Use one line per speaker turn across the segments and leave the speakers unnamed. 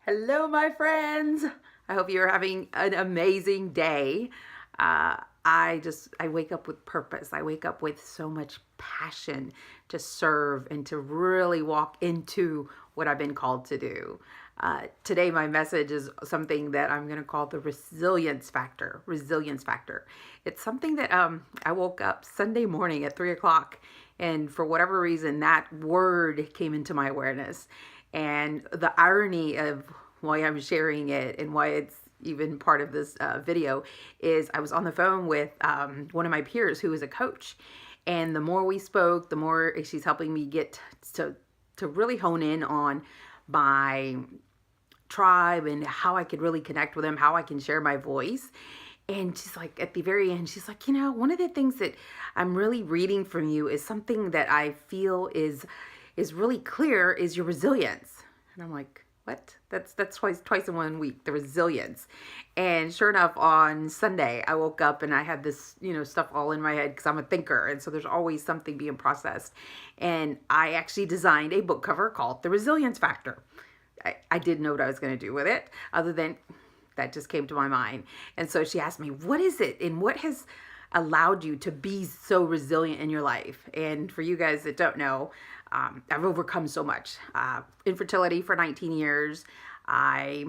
Hello, my friends. I hope you're having an amazing day. I wake up with purpose. I wake up with so much passion to serve and to really walk into what I've been called to do. Today, my message is something that I'm going to call the resilience factor. Resilience factor. It's something that I woke up Sunday morning at 3 o'clock, and for whatever reason, that word came into my awareness. And the irony of why I'm sharing it and why it's even part of this video is I was on the phone with one of my peers who is a coach. And the more we spoke, the more she's helping me get to really hone in on my tribe and how I could really connect with them, how I can share my voice. And she's like, at the very end, she's like, one of the things that I'm really reading from you is something that I feel is really clear is your resilience. And I'm like, what? That's twice in 1 week, the resilience. And sure enough, on Sunday, I woke up and I had this, stuff all in my head because I'm a thinker. And so there's always something being processed. And I actually designed a book cover called The Resilience Factor. I didn't know what I was going to do with it other than that just came to my mind. And so she asked me, what is it and what has allowed you to be so resilient in your life? And for you guys that don't know, I've overcome so much. Infertility for 19 years. I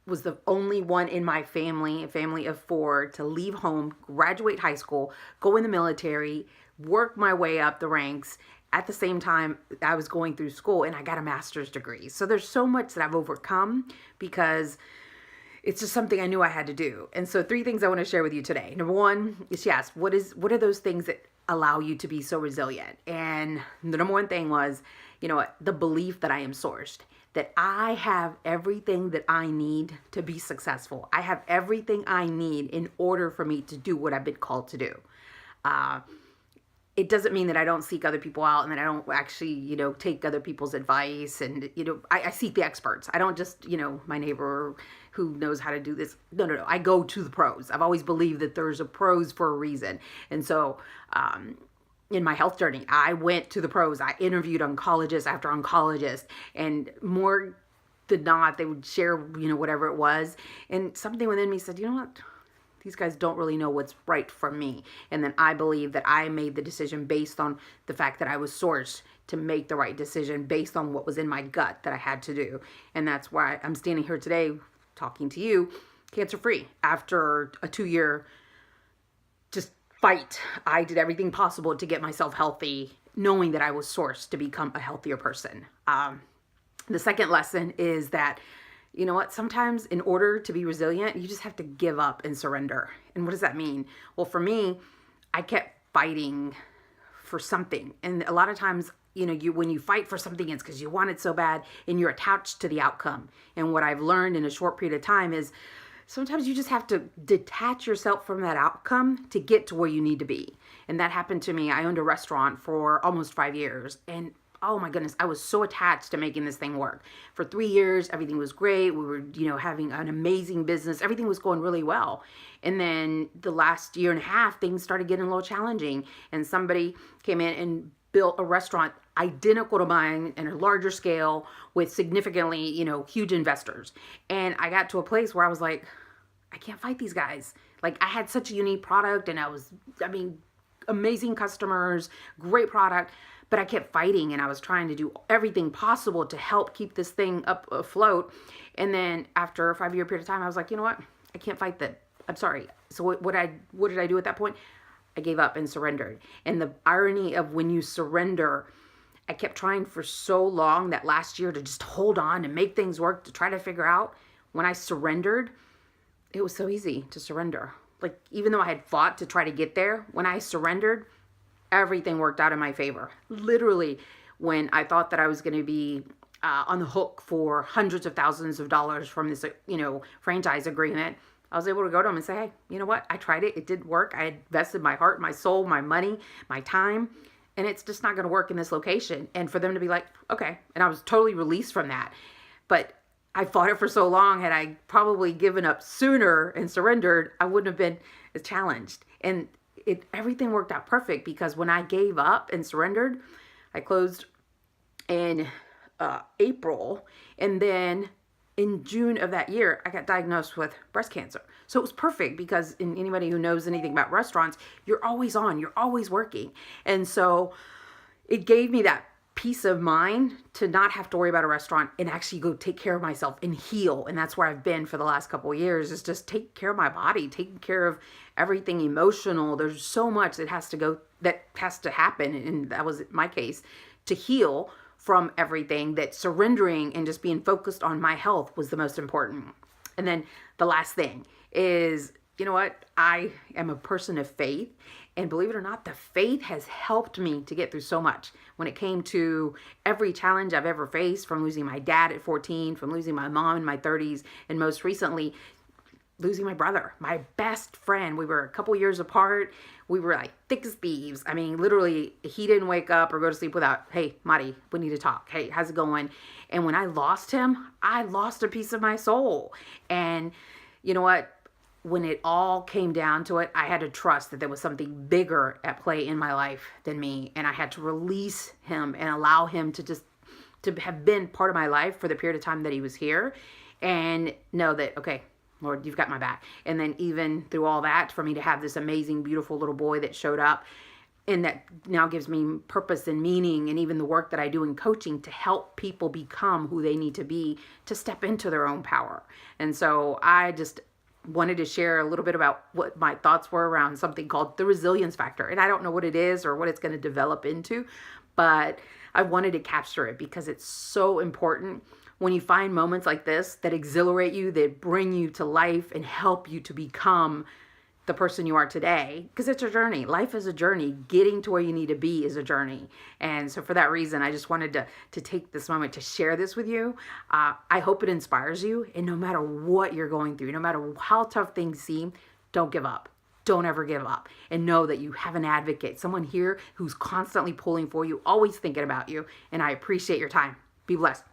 was the only one in my family, a family of four, to leave home, graduate high school, go in the military, work my way up the ranks. At the same time, I was going through school and I got a master's degree. So there's so much that I've overcome because it's just something I knew I had to do. And so 3 things I want to share with you today. Number 1 is she asked, what are those things that allow you to be so resilient? And the number 1 thing was, the belief that I am sourced, that I have everything that I need to be successful. I have everything I need in order for me to do what I've been called to do. It doesn't mean that I don't seek other people out and that I don't actually, take other people's advice. And, I seek the experts. I don't just, my neighbor who knows how to do this. No. I go to the pros. I've always believed that there's a pros for a reason. And so, in my health journey, I went to the pros. I interviewed oncologist after oncologist, and more than not, they would share, whatever it was. And something within me said, you know what? These guys don't really know what's right for me. And then I believe that I made the decision based on the fact that I was sourced to make the right decision based on what was in my gut that I had to do. And that's why I'm standing here today talking to you, cancer-free. After a 2-year just fight, I did everything possible to get myself healthy, knowing that I was sourced to become a healthier person. The second lesson is that sometimes in order to be resilient, you just have to give up and surrender. And what does that mean? Well, for me, I kept fighting for something. And a lot of times, when you fight for something, it's because you want it so bad and you're attached to the outcome. And what I've learned in a short period of time is sometimes you just have to detach yourself from that outcome to get to where you need to be. And that happened to me. I owned a restaurant for almost 5 years, and oh my goodness, I was so attached to making this thing work. For 3 years, everything was great. We were, having an amazing business. Everything was going really well. And then the last year and a half, things started getting a little challenging. And somebody came in and built a restaurant identical to mine in a larger scale with significantly, huge investors. And I got to a place where I was like, I can't fight these guys. Like, I had such a unique product and amazing customers, great product. But I kept fighting and I was trying to do everything possible to help keep this thing up afloat. And then after a 5-year period of time, I was like, you know what? I can't fight that. I'm sorry. So what did I do at that point? I gave up and surrendered. And the irony of when you surrender, I kept trying for so long that last year to just hold on and make things work, to try to figure out. When I surrendered, it was so easy to surrender. Like, even though I had fought to try to get there, when I surrendered, everything worked out in my favor. Literally, when I thought that I was going to be on the hook for hundreds of thousands of dollars from this, franchise agreement, I was able to go to them and say, hey, you know what? I tried it. It did work. I invested my heart, my soul, my money, my time, and it's just not going to work in this location. And for them to be like, okay. And I was totally released from that. But I fought it for so long. Had I probably given up sooner and surrendered, I wouldn't have been as challenged. And everything worked out perfect because when I gave up and surrendered, I closed in April, and then in June of that year, I got diagnosed with breast cancer. So it was perfect because anybody who knows anything about restaurants, you're always on, you're always working. And so it gave me that peace of mind to not have to worry about a restaurant and actually go take care of myself and heal. And that's where I've been for the last couple of years, is just take care of my body, taking care of everything emotional. There's so much that has to happen. And that was my case, to heal from everything, that surrendering and just being focused on my health was the most important. And then the last thing is, you know what? I am a person of faith. And believe it or not, the faith has helped me to get through so much. When it came to every challenge I've ever faced, from losing my dad at 14, from losing my mom in my 30s, and most recently, losing my brother, my best friend. We were a couple years apart. We were like thick as thieves. I mean, literally, he didn't wake up or go to sleep without, hey, Mari, we need to talk. Hey, how's it going? And when I lost him, I lost a piece of my soul. And you know what? When it all came down to it, I had to trust that there was something bigger at play in my life than me. And I had to release him and allow him to have been part of my life for the period of time that he was here, and know that, okay, Lord, you've got my back. And then even through all that, for me to have this amazing, beautiful little boy that showed up, and that now gives me purpose and meaning, and even the work that I do in coaching to help people become who they need to be to step into their own power. And so I just wanted to share a little bit about what my thoughts were around something called the resilience factor. And I don't know what it is or what it's going to develop into, but I wanted to capture it because it's so important when you find moments like this that exhilarate you, that bring you to life and help you to become the person you are today, because it's a journey. Life is a journey. Getting to where you need to be is a journey. And so for that reason, I just wanted to take this moment to share this with you. I hope it inspires you. And no matter what you're going through, no matter how tough things seem, don't give up. Don't ever give up. And know that you have an advocate, someone here who's constantly pulling for you, always thinking about you. And I appreciate your time. Be blessed.